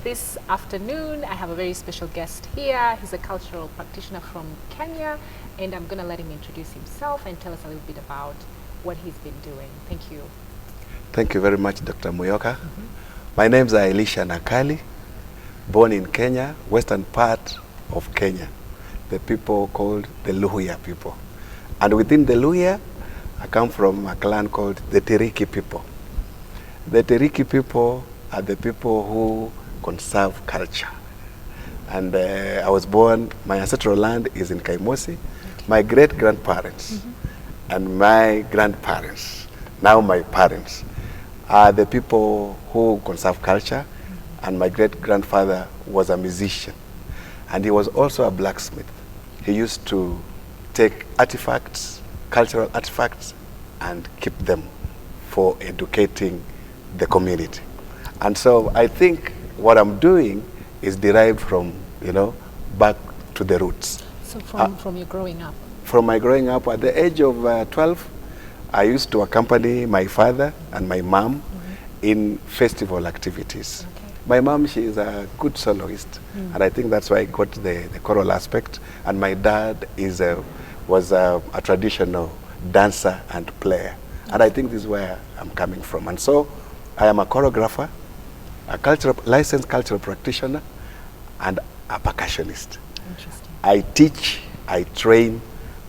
This afternoon, I have a very special guest here. He's a cultural practitioner from Kenya, and I'm going to let him introduce himself and tell us a little bit about what he's been doing. Thank you. Thank you very much, Dr. Muyoka. My name is Elisha Nakali, born in Kenya, western part of Kenya, the people called the Luhya people. And within the Luhya, I come from a clan called the Tiriki people. The Tiriki people are the people who conserve culture. And I was born, my ancestral land is in Kaimosi. My great-grandparents and my grandparents, now my parents, are the people who conserve culture. And my great-grandfather was a musician. And he was also a blacksmith. He used to take artifacts, cultural artifacts, and keep them for educating the community. And so I think what I'm doing is derived from, back to the roots. So from your growing up? From my growing up, at the age of 12, I used to accompany my father and my mom in festival activities. Okay. My mom, she is a good soloist, and I think that's why I got the choral aspect. And my dad was a traditional dancer and player. And I think this is where I'm coming from. And so I am a choreographer, a licensed cultural practitioner, and a percussionist. Interesting. I teach, I train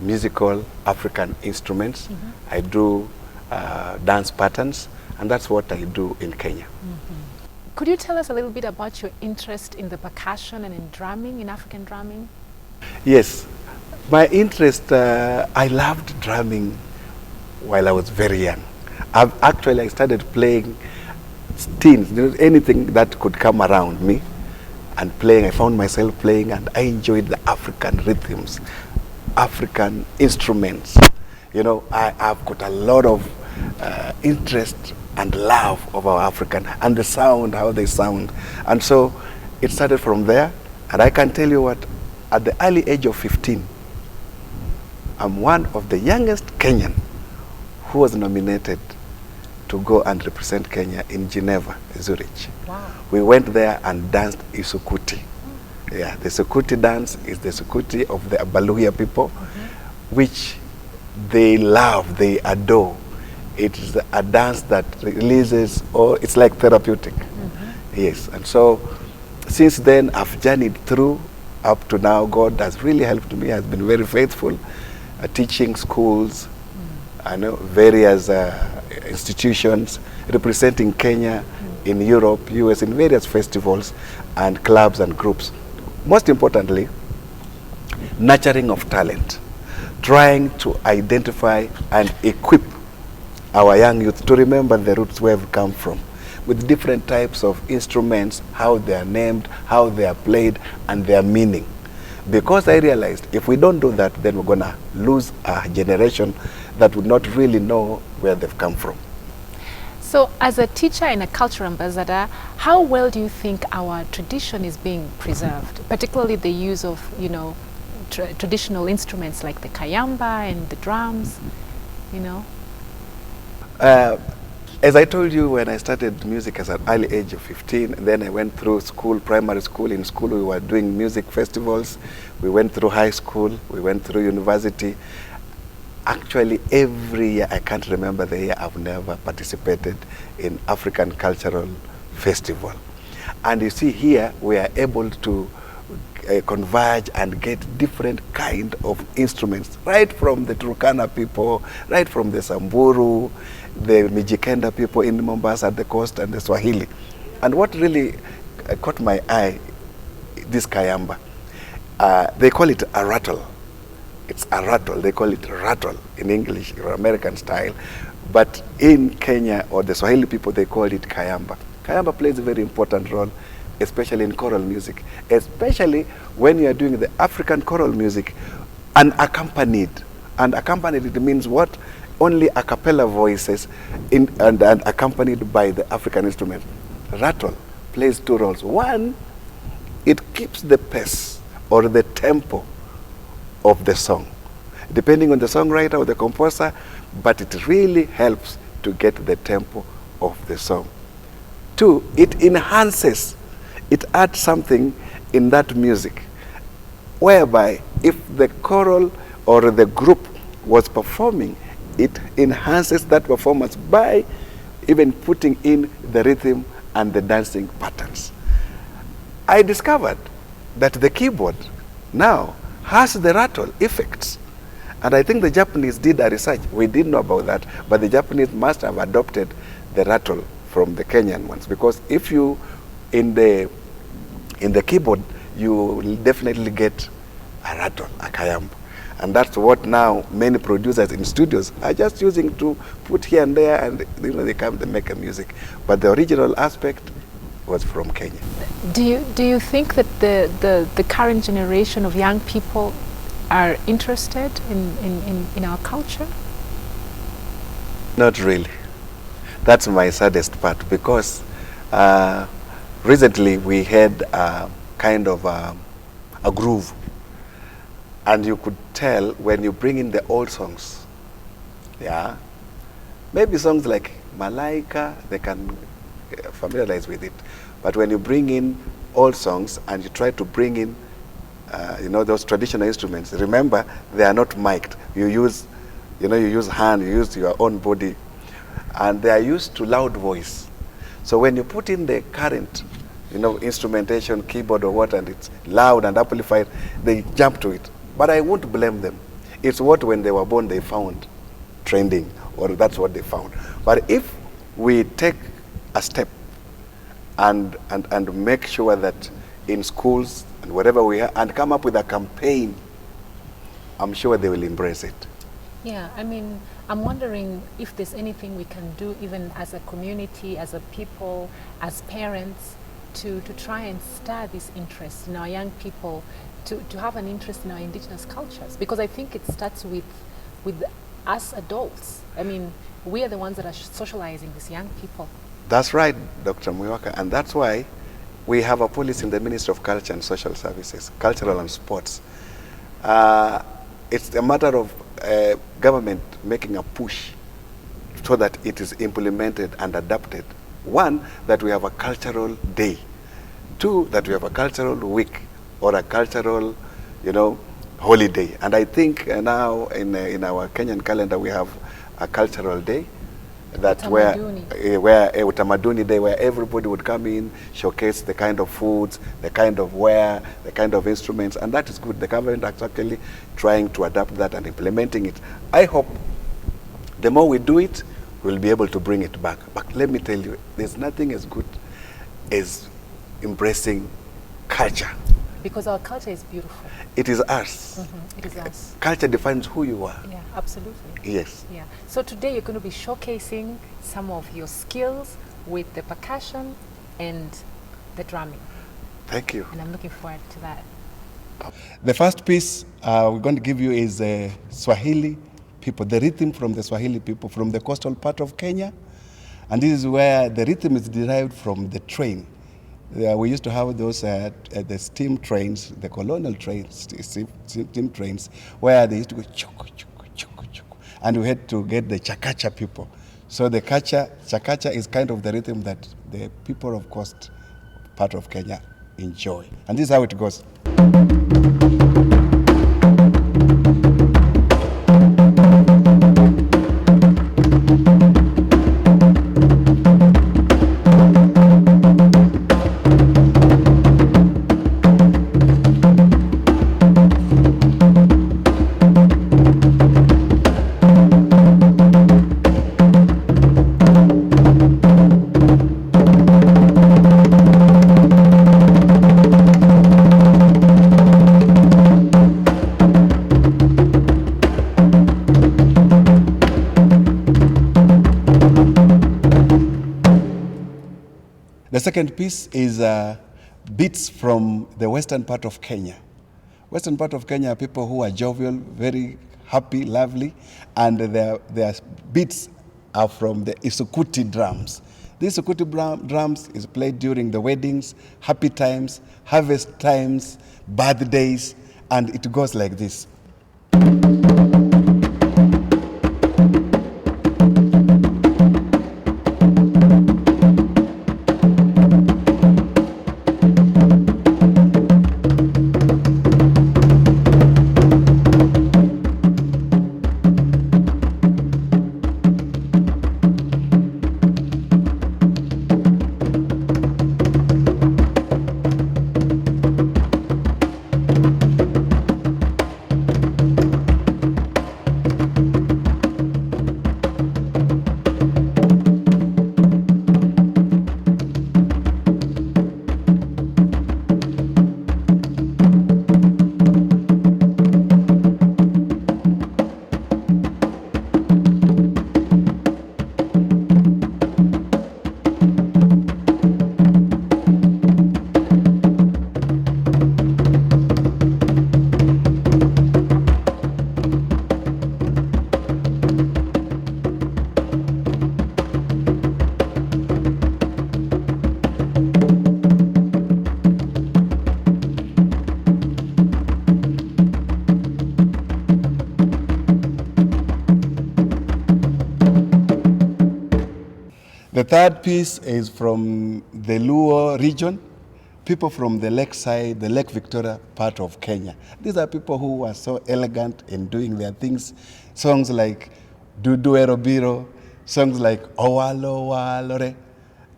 musical African instruments. I do dance patterns, and that's what I do in Kenya. Could you tell us a little bit about your interest in the percussion and in drumming, in African drumming? Yes. My interest, I loved drumming while I was very young. I started playing teens, anything that could come around me and playing. I found myself playing, and I enjoyed the African rhythms, African instruments. I've got a lot of interest and love of our African and the sound, how they sound. And so it started from there. And I can tell you what, at the early age of 15, I'm one of the youngest Kenyan who was nominated to go and represent Kenya in Geneva, Zurich. Wow. We went there and danced Isukuti. Yeah, the Sukuti dance is the Sukuti of the Abaluhya people, which they love, they adore. It is a dance that releases, it's like therapeutic. Yes, and so since then I've journeyed through up to now. God has really helped me, has been very faithful, teaching schools, I know various institutions, representing Kenya in Europe, US, in various festivals and clubs and groups. Most importantly, nurturing of talent, trying to identify and equip our young youth to remember the roots where we come from, with different types of instruments, how they are named, how they are played, and their meaning. Because I realized if we don't do that, then we're going to lose a generation that would not really know where they've come from. So as a teacher and a cultural ambassador, how well do you think our tradition is being preserved, particularly the use of, traditional instruments like the kayamba and the drums, As I told you, when I started music at an early age of 15, and then I went through school, primary school. In school, we were doing music festivals. We went through high school. We went through university. Actually, every year, I can't remember the year I've never participated in African Cultural Festival. And you see here, we are able to converge and get different kind of instruments, right from the Turkana people, right from the Samburu, the Mijikenda people in Mombasa at the coast, and the Swahili. And what really caught my eye, this kayamba, they call it a rattle. It's a rattle. They call it rattle in English or American style. But in Kenya or the Swahili people, they call it kayamba. Kayamba plays a very important role, especially in choral music, especially when you are doing the African choral music unaccompanied. And accompanied, it means what? Only a cappella voices and accompanied by the African instrument. Rattle plays two roles. One, it keeps the pace or the tempo of the song, depending on the songwriter or the composer, but it really helps to get the tempo of the song. Two, it enhances it adds something in that music, whereby if the choral or the group was performing, it enhances that performance by even putting in the rhythm and the dancing patterns. I discovered that the keyboard now has the rattle effects. And I think the Japanese did a research. We didn't know about that, but the Japanese must have adopted the rattle from the Kenyan ones, because if you, in the keyboard, you will definitely get a rattle, a kayambo. And that's what now many producers in studios are just using to put here and there, and they come, they make a music. But the original aspect was from Kenya. Do you think that the current generation of young people are interested in our culture? Not really. That's my saddest part, because recently we had kind of a groove, and you could tell when you bring in the old songs, yeah, maybe songs like Malaika, they can familiarize with it, but when you bring in old songs and you try to bring in those traditional instruments, remember they are not mic'd. You use hand, you use your own body, and they are used to loud voice. So when you put in the current instrumentation, keyboard or what, and it's loud and amplified, they jump to it. But I won't blame them. It's what when they were born they found trending, or that's what they found. But if we take a step and make sure that in schools and wherever we are, and come up with a campaign, I'm sure they will embrace it. Yeah, I mean, I'm wondering if there's anything we can do, even as a community, as a people, as parents, to try and stir this interest in our young people, to have an interest in our indigenous cultures. Because I think it starts with us adults. I mean, we are the ones that are socializing these young people. That's right, Dr. Mwiwaka, and that's why we have a policy in the Ministry of Culture and Social Services, Cultural and Sports. It's a matter of government making a push so that it is implemented and adapted. One, that we have a cultural day. Two, that we have a cultural week or a cultural, holiday. And I think now in our Kenyan calendar we have a cultural day, that where a Utamaduni Day, where everybody would come in, showcase the kind of foods, the kind of wear, the kind of instruments, and that is good. The government is actually trying to adapt that and implementing it. I hope the more we do it, we'll be able to bring it back. But let me tell you, there's nothing as good as embracing culture. Because our culture is beautiful. It is us. Mm-hmm. It is us. Culture defines who you are. Yeah, absolutely. Yes. Yeah. So today you're going to be showcasing some of your skills with the percussion and the drumming. Thank you. And I'm looking forward to that. The first piece we're going to give you is Swahili people, the rhythm from the Swahili people from the coastal part of Kenya. And this is where the rhythm is derived from the train. We used to have those the steam trains, the colonial trains, steam trains, where they used to go chuk, chuk, chuk, chuk. And we had to get the chakacha people. So the chakacha is kind of the rhythm that the people of coast part of Kenya enjoy. And this is how it goes. The second piece is beats from the western part of Kenya. Western part of Kenya are people who are jovial, very happy, lovely, and their beats are from the Isukuti drums. The Isukuti drums is played during the weddings, happy times, harvest times, birthdays, and it goes like this. third piece is from the Luo region, people from the lakeside, the Lake Victoria part of Kenya. These are people who are so elegant in doing their things. Songs like Dudu Erobiro, songs like Owalo Walore,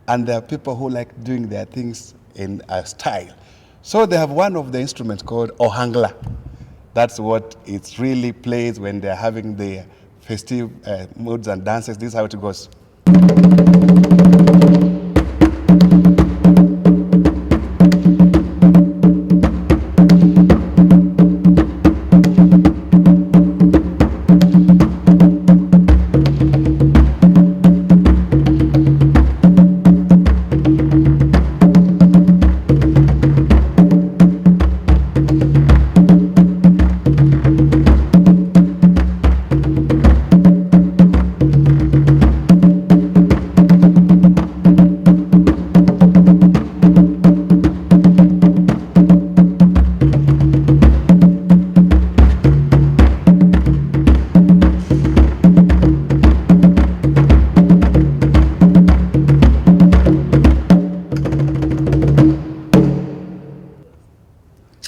and there are people who like doing their things in a style. So they have one of the instruments called Ohangla. That's what it really plays when they're having the festive moods and dances. This is how it goes.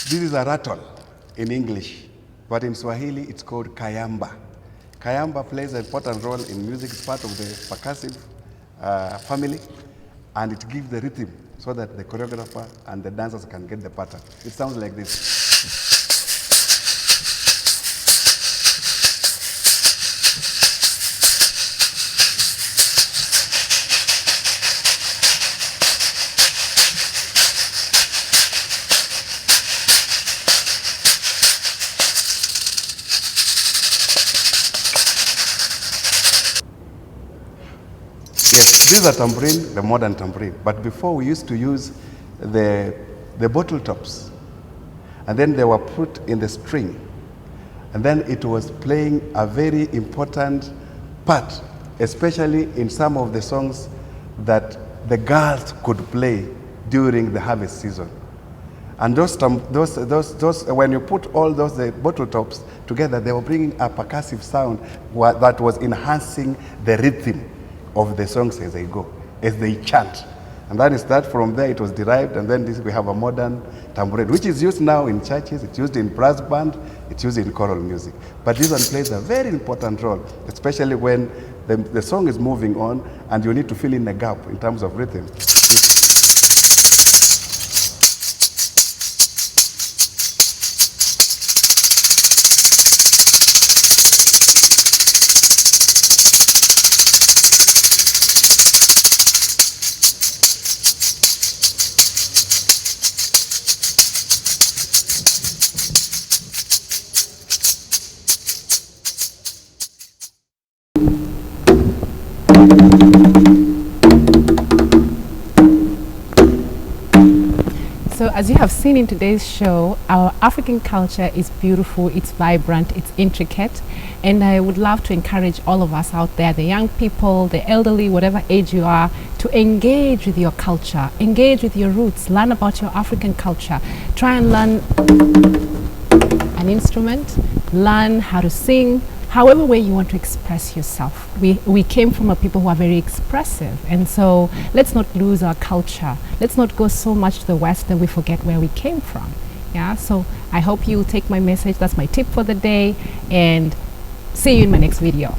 This is a rattle in English, but in Swahili it's called kayamba. Kayamba plays an important role in music. It's part of the percussive family, and it gives the rhythm so that the choreographer and the dancers can get the pattern. It sounds like this. Yes, this is a tambourine, the modern tambourine. But before we used to use the bottle tops, and then they were put in the string, and then it was playing a very important part, especially in some of the songs that the girls could play during the harvest season. And when you put all those bottle tops together, they were bringing a percussive sound that was enhancing the rhythm of the songs as they go, as they chant. And that is that from there it was derived, and then we have a modern tambourine, which is used now in churches, it's used in brass band, it's used in choral music. But this one plays a very important role, especially when the song is moving on and you need to fill in a gap in terms of rhythm. So as you have seen in today's show, our African culture is beautiful, it's vibrant, it's intricate, and I would love to encourage all of us out there, the young people, the elderly, whatever age you are, to engage with your culture, engage with your roots, learn about your African culture, try and learn an instrument, learn how to sing, however way you want to express yourself. We came from a people who are very expressive, and so let's not lose our culture. Let's not go so much to the West that we forget where we came from. Yeah, so I hope you'll take my message. That's my tip for the day, and see you in my next video.